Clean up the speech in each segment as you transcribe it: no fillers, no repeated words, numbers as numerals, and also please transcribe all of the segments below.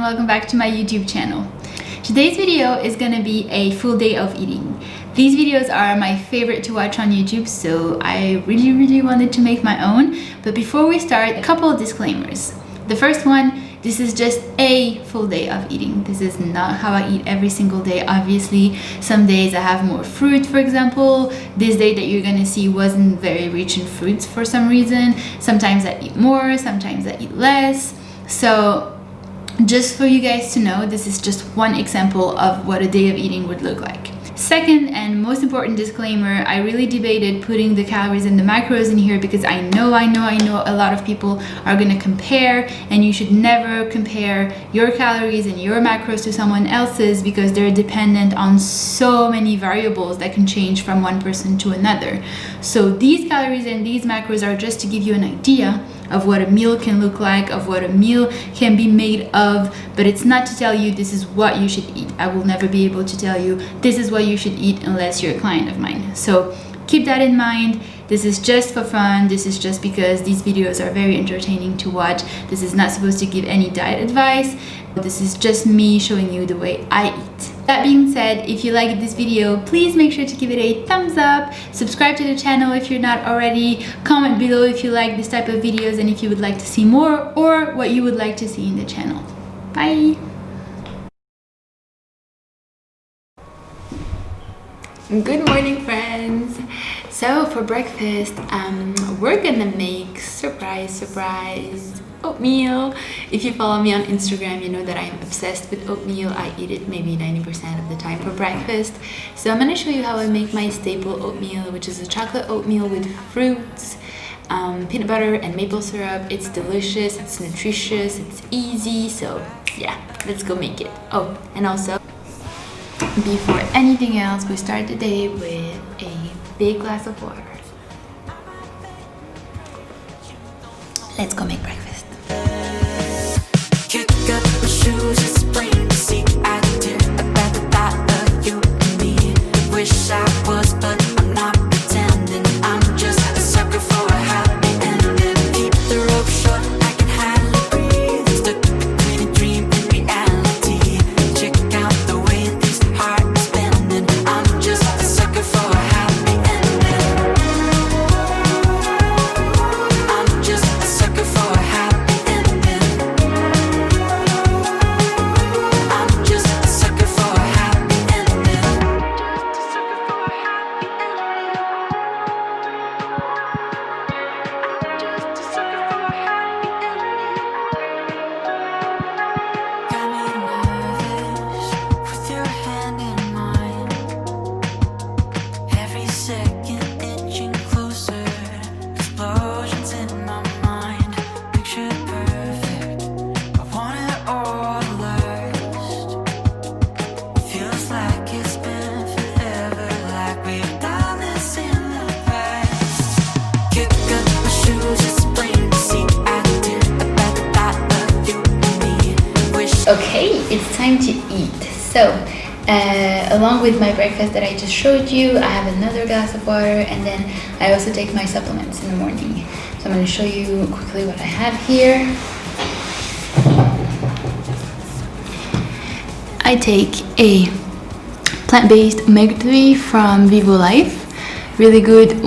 and welcome back to my YouTube channel. Today's video is gonna be a full day of eating. These videos are my favorite to watch on YouTube, so I really wanted to make my own. But before we start, a couple of disclaimers. The first one, this is just a full day of eating. This is not how I eat every single day. Obviously, some days I have more fruit, for example. This day that you're gonna see wasn't very rich in fruits for some reason. Sometimes I eat more, sometimes I eat less. So just for you guys to know, this is just one example of what a day of eating would look like. Second and most important disclaimer, I really debated putting the calories and the macros in here because I know a lot of people are gonna compare, and you should never compare your calories and your macros to someone else's because they're dependent on so many variables that can change from one person to another. So these calories and these macros are just to give you an idea of what a meal can look like, of what a meal can be made of, but it's not to tell you this is what you should eat. I will never be able to tell you this is what you should eat unless you're a client of mine. So keep that in mind. This is just for fun. This is just because these videos are very entertaining to watch. This is not supposed to give any diet advice. This is just me showing you the way I eat. That being said, if you liked this video, please make sure to give it a thumbs up, subscribe to the channel if you're not already, comment below if you like this type of videos and if you would like to see more or what you would like to see in the channel. Bye! Good morning, friends! So for breakfast, we're gonna make surprise oatmeal. If you follow me on Instagram, you know that I'm obsessed with oatmeal. I eat it maybe 90% of the time for breakfast. So I'm gonna show you how I make my staple oatmeal, which is a chocolate oatmeal with fruits, peanut butter and maple syrup. It's delicious, it's nutritious, it's easy. So yeah, let's go make it. Oh, and also before anything else, we start the day with a big glass of water. Let's go make breakfast. Kick up my shoes, it's plain to see. I dare about the thought of you and me. Wish I was, but I'm not pretending. I'm just a sucker for a happy ending. Keep the rope short, I can hardly breathe. Stuck between a dream and reality. Check out the way this heart is bending. I'm just a sucker for a happy ending. I'm just a sucker for a happy ending. I'm just a sucker for a happy ending. Got me nervous with your hand in mine. Every second inching closer. Explosions in my mind. Picture perfect. I want it all last. Feels like it's been forever. Like we've done this in the past. Kick up my shoes, it's plain to see. I dare about the thought of you and me. Okay, it's time to eat. So, along with my breakfast that I just showed you, I have another glass of water, and then I also take my supplements in the morning. So I'm going to show you quickly what I have here. I take a plant-based omega-3 from Vivo Life. Really good,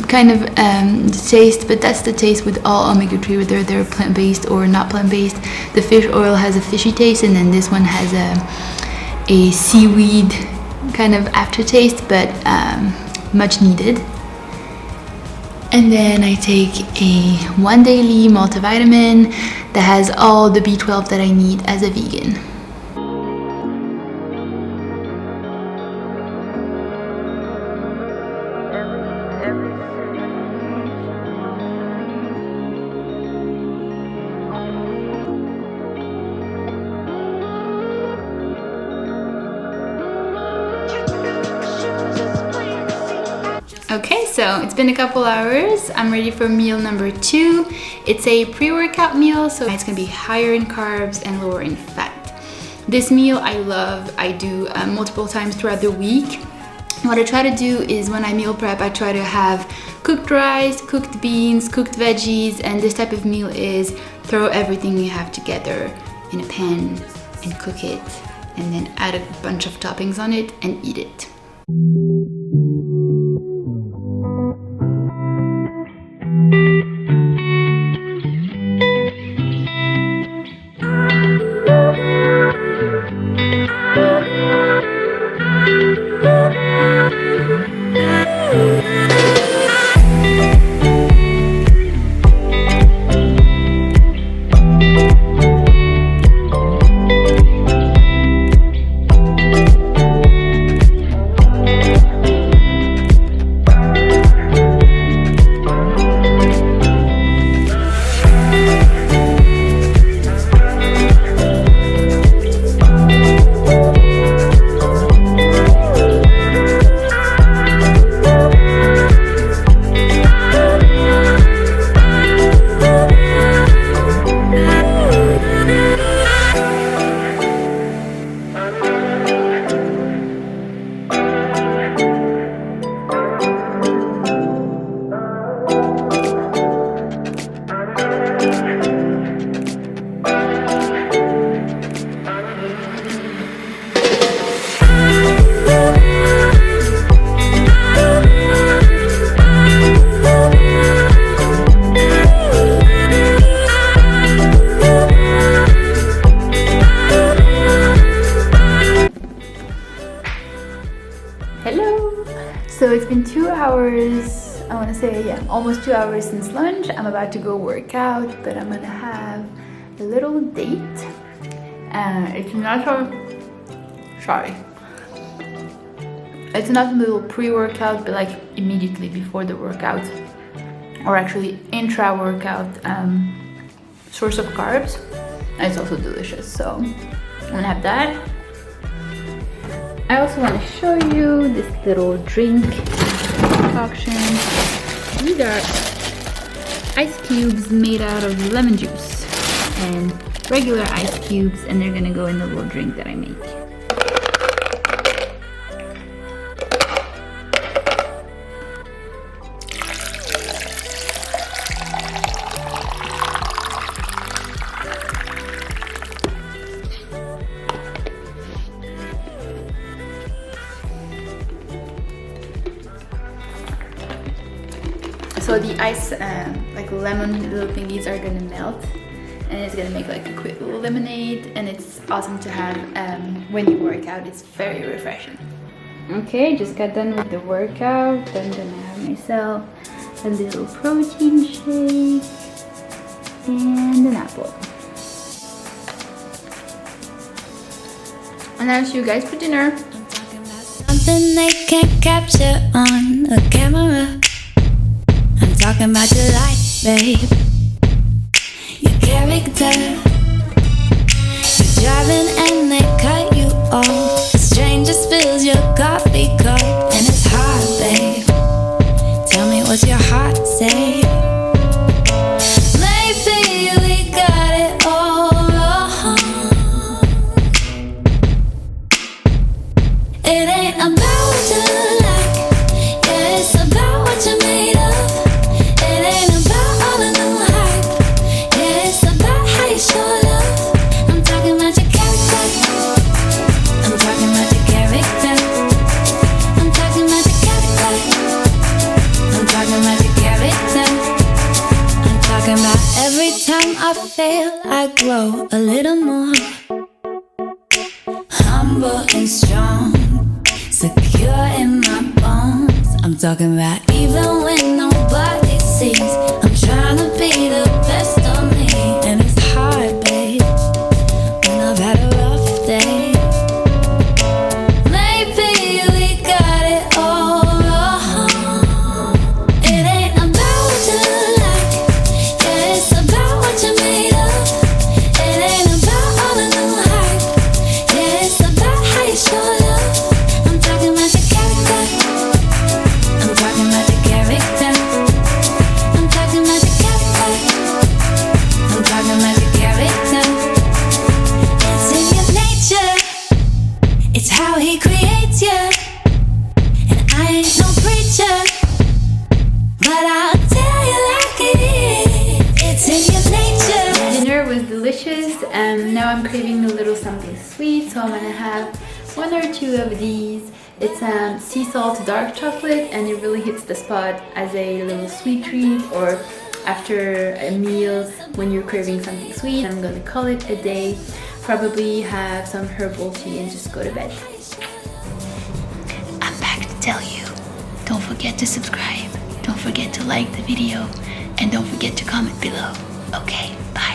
kind of the taste, but that's the taste with all omega-3, whether they're plant-based or not plant-based. The fish oil has a fishy taste, and then this one has a seaweed kind of aftertaste, but much needed. And then I take a one daily multivitamin that has all the B12 that I need as a vegan. Okay, so it's been a couple hours. I'm ready for meal number 2. It's a pre-workout meal, so it's gonna be higher in carbs and lower in fat. This meal I love. I do multiple times throughout the week. What I try to do is when I meal prep, I try to have cooked rice, cooked beans, cooked veggies, and this type of meal is throw everything you have together in a pan, and cook it, and then add a bunch of toppings on it and eat it. So it's been 2 hours, I want to say, yeah, almost 2 hours since lunch. I'm about to go work out, but I'm gonna have a little date. It's not it's not a little pre-workout, but like immediately before the workout, or actually intra-workout source of carbs. And it's also delicious, so I'm gonna have that. I also want to show you this little drink concoction. These are ice cubes made out of lemon juice and regular ice cubes, and they're gonna go in the little drink that I make. So the ice, like lemon little thingies, are gonna melt, and it's gonna make like a quick little lemonade, and it's awesome to have when you work out. It's very refreshing. Okay, just got done with the workout. I'm gonna have myself a little protein shake and an apple. And I'll see you guys for dinner. Something they can't capture on a camera. Talking about your life, babe. Your character. You're driving and they cut you off. A stranger spills your coffee cup, and it's hard, babe. Tell me what's your heart say. Maybe we got it all wrong. It ain't about what you like, yeah, it's about what you're made of. Every time I fail, I grow a little more humble and strong, secure in my bones. I'm talking about even when nobody sees, I'm trying to be the best of me. And it's hard, babe, when I've had a rough day. Maybe we got it all wrong. It ain't about what you like, yeah, it's about what you're made of. It ain't about all the new hype, yeah, it's about how you show love. I'm talking about your character. I'm talking about your character. craving a little something sweet, so I'm gonna have 1 or 2 of these. It's sea salt dark chocolate, and it really hits the spot as a little sweet treat or after a meal when you're craving something sweet. I'm gonna call it a day, probably have some herbal tea and just go to bed. I'm back to tell you, don't forget to subscribe, don't forget to like the video, and don't forget to comment below. Okay, bye.